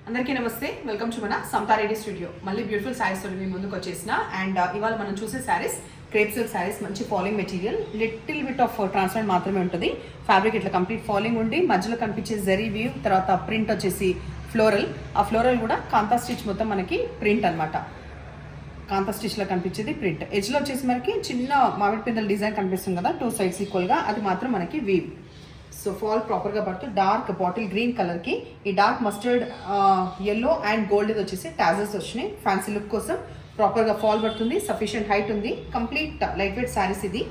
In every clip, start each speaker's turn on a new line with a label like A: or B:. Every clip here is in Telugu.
A: అందరికీ నమస్తే, వెల్కమ్ టు మన సమతా రెడ్డి స్టూడియో. మళ్ళీ బ్యూటిఫుల్ శారీస్ తో మీ ముందుకు వచ్చేసిన. అండ్ ఇవాళ మనం చూసే శారీస్ క్రేప్ సిల్క్ శారీస్, మంచి falling material, little bit of transparent మాత్రమే ఉంటుంది. ఫ్యాబ్రిక్ ఇట్లా కంప్లీట్ ఫాలింగ్ ఉండి మధ్యలో కనిపించే జరీ వీవ్, తర్వాత ప్రింట్ వచ్చేసి ఫ్లోరల్. ఆ ఫ్లోరల్ కూడా కాంతా స్టిచ్ మొత్తం మనకి ప్రింట్ అనమాట. కాంతా స్టిచ్ లో కనిపించేది ప్రింట్. ఎడ్జ్ లో వచ్చేసి మనకి చిన్న మామిడి పిందెల డిజైన్ కనిపిస్తుంది కదా, 2 sides ఈక్వల్ గా, అది మాత్రం మనకి వీవ్. సో ఫాల్ ప్రాపర్గా పడుతుంది. డార్క్ బాటిల్ గ్రీన్ కలర్కి ఈ dark mustard yellow and gold ఇది వచ్చేసి టాజల్స్ వచ్చినాయి. ఫ్యాన్సీ లుక్ కోసం ప్రాపర్గా ఫాల్ పడుతుంది. సఫిషియంట్ హైట్ ఉంది. Complete light weight saris. ఇది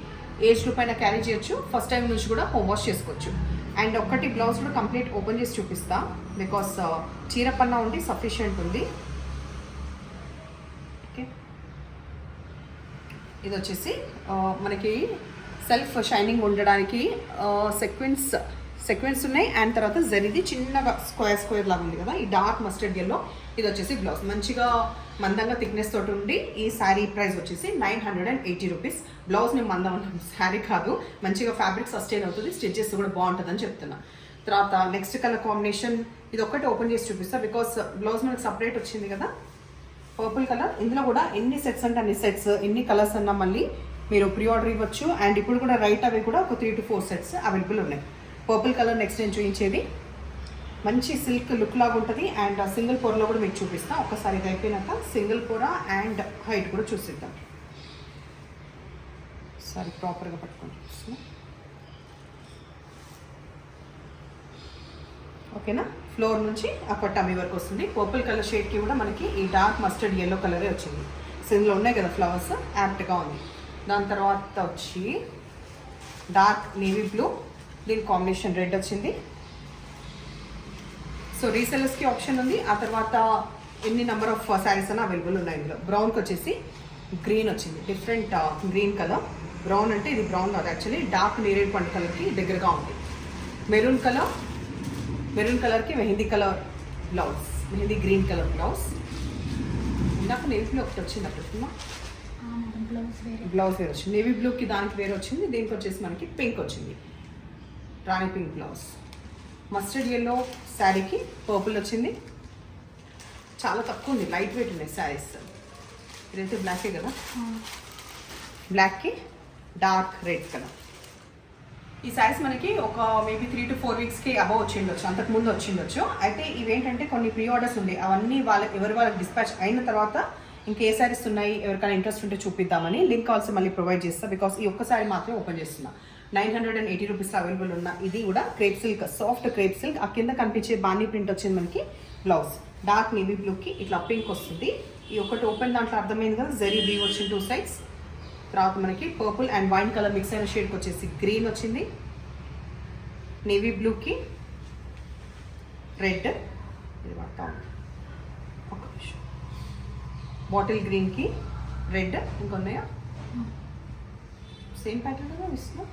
A: ఏజ్ గ్రూప్ అయినా క్యారీ చేయొచ్చు. ఫస్ట్ టైం నుంచి కూడా హోమ్ వాష్ చేసుకోవచ్చు. అండ్ ఒక్కటి బ్లౌజ్ కూడా కంప్లీట్ ఓపెన్ చేసి చూపిస్తా, బికాస్ చీర పన్నా ఉండి సఫిషియంట్ ఉంది. ఓకే, ఇది వచ్చేసి మనకి సెల్ఫ్ షైనింగ్ ఉండడానికి సెక్వెన్స్ ఉన్నాయి. అండ్ తర్వాత జరిది చిన్నగా స్క్వేర్ లాగా ఉంది కదా, ఈ డార్క్ మస్టర్డ్ ఎల్లో. ఇది వచ్చేసి బ్లౌజ్ మంచిగా మందంగా థిక్నెస్ తోటి ఉండి ఈ శారీ ప్రైస్ వచ్చేసి 980 రూపీస్. బ్లౌజ్ని మందం శారీ కాదు, మంచిగా ఫ్యాబ్రిక్ సస్టైన్ అవుతుంది, స్టిచెస్ కూడా బాగుంటుందని చెప్తున్నా. తర్వాత నెక్స్ట్ కలర్ కాంబినేషన్ ఇది ఒక్కటి ఓపెన్ చేసి చూపిస్తా, బికాస్ బ్లౌజ్ మనకు సపరేట్ వచ్చింది కదా, పర్పుల్ కలర్. ఇందులో కూడా ఎన్ని సెట్స్ అంటే అన్ని సెట్స్, ఎన్ని కలర్స్ అన్నా మళ్ళీ మీరు ప్రీ ఆర్డర్ ఇవ్వచ్చు. అండ్ ఇప్పుడు కూడా రైట్ అవి కూడా ఒక 3 to 4 sets అవైలబుల్ ఉన్నాయి. పర్పుల్ కలర్ నెక్స్ట్ నేను చూపించేది మంచి సిల్క్ లుక్ లాగా ఉంటుంది. అండ్ సింగిల్ పొరలో కూడా మీకు చూపిస్తాం. ఒకసారి ఇది అయిపోయినాక సింగిల్ పొర అండ్ హైట్ కూడా చూసిద్దాం. సరే ప్రాపర్గా పట్టుకొని చూపిస్తాం. ఓకేనా, ఫ్లోర్ నుంచి అప్పర్ టమ్మీ వరకు వస్తుంది. పర్పుల్ కలర్ షేడ్కి కూడా మనకి ఈ డార్క్ మస్టర్డ్ ఎల్లో కలరే వచ్చింది. సింగిల్ ఉన్నాయి కదా ఫ్లవర్స్, యాప్ట్గా ఉంది. దాని తర్వాత వచ్చి డార్క్ నేవీ బ్లూ, దీని కాంబినేషన్ రెడ్ వచ్చింది. సో రీసెలర్స్కి ఆప్షన్ ఉంది. ఆ తర్వాత ఎన్ని నెంబర్ ఆఫ్ శారీస్ అన్న అవైలబుల్ ఉన్నాయి. ఇందులో బ్రౌన్కి వచ్చేసి గ్రీన్ వచ్చింది, డిఫరెంట్ గ్రీన్ కలర్. బ్రౌన్ అంటే ఇది బ్రౌన్ కాదు, యాక్చువల్లీ డార్క్ నేరేడ్ పండు కలర్కి దగ్గరగా ఉంది. మెరూన్ కలర్కి mehndi colour blouse, mehndi green colour blouse. ఇందాక నేవీ బ్లూ ఒకటి వచ్చింది అప్పుడు, బ్లౌజ్ వేరే వచ్చింది. నేవీ బ్లూకి దానికి వేరే వచ్చింది. దీనికి వచ్చేసి మనకి పింక్ వచ్చింది, రాణి పింక్ బ్లౌజ్. మస్టర్డ్ ఎల్లో శారీకి పర్పుల్ వచ్చింది. చాలా తక్కువ ఉంది, లైట్ వెయిట్ ఉన్నాయి శారీస్. ఇదైతే బ్లాకే కదా, బ్లాక్కి డార్క్ రెడ్ కలర్. ఈ శారీస్ మనకి ఒక మేబీ 3 to 4 weeksకి అబవ్ వచ్చిండొచ్చు, అంతకుముందు వచ్చిండొచ్చు. అయితే ఇవేంటంటే కొన్ని ప్రీ ఆర్డర్స్ ఉంది, అవన్నీ వాళ్ళకి డిస్పాచ్ అయిన తర్వాత ఇంకా ఏ శారీస్ ఉన్నాయి, ఎవరికైనా ఇంట్రెస్ట్ ఉంటే చూపిద్దామని లింక్ ఆల్సో మళ్ళీ ప్రొవైడ్ చేస్తా. బికాస్ ఈ ఒక్క శారీ మాత్రమే ఓపెన్ చేస్తున్నా. 980 రూపీస్ అవైలబుల్ ఉన్న ఇది కూడా crepe silk, soft crepe silk. ఆ కింద కనిపించే బాణీ ప్రింట్ వచ్చింది మనకి బ్లౌజ్. డార్క్ నేవీ బ్లూకి ఇట్లా పింక్ వస్తుంది. ఈ ఒకటి ఓపెన్ దాంట్లో అర్థమైంది కదా, జరీ వీవ్ వచ్చింది 2 sides. తర్వాత మనకి purple and wine colour mix అయిన షేడ్కి వచ్చేసి గ్రీన్ వచ్చింది. నేవీ బ్లూకి రెడ్, ఇది వాడతాం ఒక నిమిషం. బాటిల్ గ్రీన్కి రెడ్, ఇంకొన్నాయా సేమ్ ప్యాటర్న్ ఇస్తున్నా.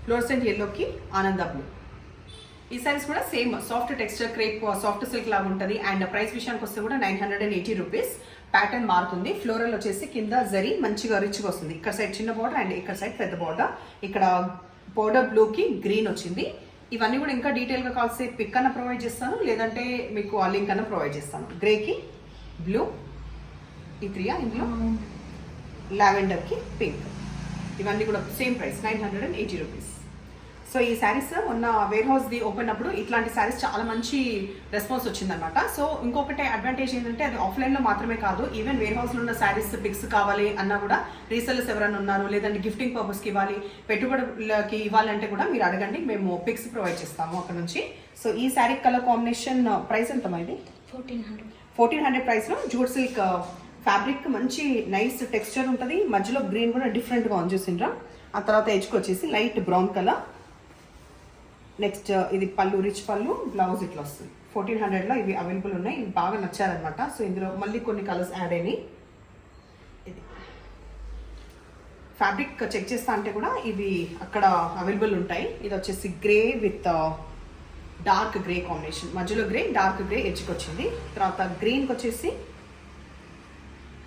A: ఫ్లోరసెంట్ ఎల్లోకి ఆనంద బ్లూ. ఈ సారీస్ కూడా same soft texture crepe soft silk లాగా ఉంటుంది. అండ్ ప్రైస్ విషయానికి వస్తే కూడా 980 రూపీస్. ప్యాటర్న్ మారుతుంది. ఫ్లోరల్ వచ్చేసి కింద జరీ మంచిగా రిచ్గా వస్తుంది. ఇక్కడ సైడ్ చిన్న బార్డర్ అండ్ ఇక్కడ సైడ్ పెద్ద బార్డర్. ఇక్కడ బార్డర్ బ్లూకి గ్రీన్ వచ్చింది. ఇవన్నీ కూడా ఇంకా డీటెయిల్గా కాల్సి పిక్ అన్న ప్రొవైడ్ చేస్తాను, లేదంటే మీకు ఆ లింక్ అన్న ప్రొవైడ్ చేస్తాను. గ్రేకి బ్లూ, ఈ 3 ఇందులో లావెండర్కి పింక్. ఇవన్నీ కూడా సేమ్ ప్రైస్ 980 రూపీస్. సో ఈ శారీస్ మొన్న వేర్ హౌస్ది ఓపెన్ అప్పుడు ఇట్లాంటి శారీస్ చాలా మంచి రెస్పాన్స్ వచ్చిందనమాట. సో ఇంకొకటి అడ్వాంటేజ్ ఏంటంటే అది ఆఫ్లైన్లో మాత్రమే కాదు, ఈవెన్ వేర్ హౌస్లో ఉన్న శారీస్ పిక్స్ కావాలి అన్నా కూడా రీసెల్లర్స్ ఎవరైనా ఉన్నారు, లేదంటే గిఫ్టింగ్ పర్పస్కి ఇవ్వాలి, పెట్టుబడులకి ఇవ్వాలంటే కూడా మీరు అడగండి, మేము పిక్స్ ప్రొవైడ్ చేస్తాము అక్కడ నుంచి. సో ఈ శారీ కలర్ కాంబినేషన్ ప్రైస్ ఎంతమా? ఇది 1400 ప్రైస్లో జూట్ సిల్క్ ఫ్యాబ్రిక్, మంచి నైస్ టెక్స్చర్ ఉంటుంది. మధ్యలో గ్రీన్ కూడా డిఫరెంట్గా ఆన్ చూసిండ్రా. ఆ తర్వాత ఎడ్జ్కి వచ్చేసి లైట్ బ్రౌన్ కలర్. నెక్స్ట్ ఇది పళ్ళు, రిచ్ పళ్ళు, బ్లౌజ్ ఇట్లా వస్తుంది. 1400లో ఇవి అవైలబుల్ ఉన్నాయి. ఇవి బాగా నచ్చారనమాట. సో ఇందులో మళ్ళీ కొన్ని కలర్స్ యాడ్ అయినాయి. ఇది ఫ్యాబ్రిక్ చెక్ చేస్తా అంటే కూడా ఇవి అక్కడ అవైలబుల్ ఉంటాయి. ఇది వచ్చేసి grey with dark grey combination, మధ్యలో గ్రే డార్క్ గ్రే ఎడ్జ్కి వచ్చింది. తర్వాత గ్రీన్కి వచ్చేసి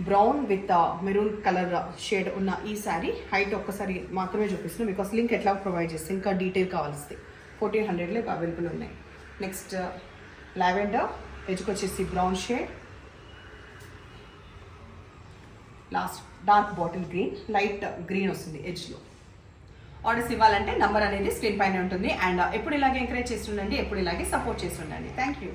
A: brown with maroon colour shade ఉన్న ఈ శారీ. హైట్ ఒక్కసారి మాత్రమే చూపిస్తున్నాను, బికాస్ లింక్ ఎట్లా ప్రొవైడ్ చేస్తే ఇంకా డీటెయిల్ కావాల్సి. 1400లో అవైలబుల్ ఉన్నాయి. నెక్స్ట్ లావెండర్, ఎడ్జ్కి వచ్చేసి brown shade, last dark bottle green, light green వస్తుంది ఎడ్జ్లో. ఆర్డర్స్ ఇవ్వాలంటే నంబర్ అనేది స్క్రీన్ పైన ఉంటుంది. అండ్ ఎప్పుడు ఇలాగే ఎంకరేజ్ చేస్తుండండి, ఎప్పుడు ఇలాగే సపోర్ట్ చేస్తుండండి. Thank you.